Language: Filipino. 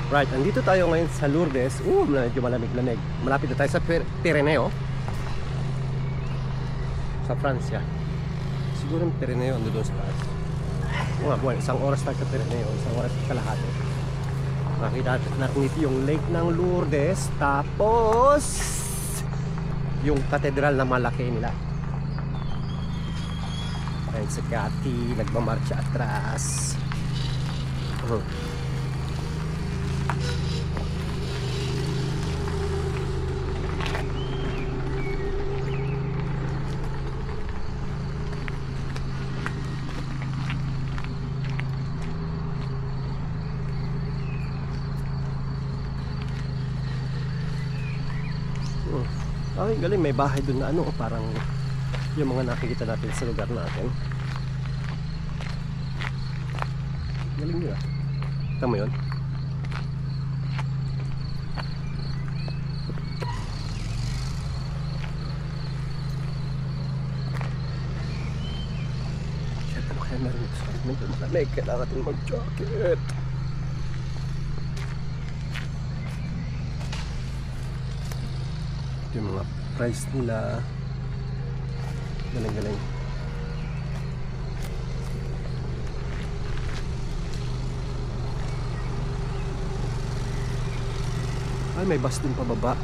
Right, andito tayo ngayon sa Lourdes. Medyo malamig-lamig. Malapit na tayo sa Pireneo. Sa Francia. Siguro yung Pireneo ando doon sa taas. Bueno, isang oras tayo sa Pireneo, isang oras kalahati. Nakita natin dito yung lake ng Lourdes. Tapos yung katedral na malaki nila. Ayun si Cathy, nagmamarcha atras. Ay, galing, may bahay doon na ano, parang yung mga nakikita natin sa lugar natin. Galing nila. Kita mo yun? Shit, ano kaya meron ito sa medyo malamig, kailangan natin mag-jacket. Yung mga price nila, galing-galing. Ay, may bus din pababa.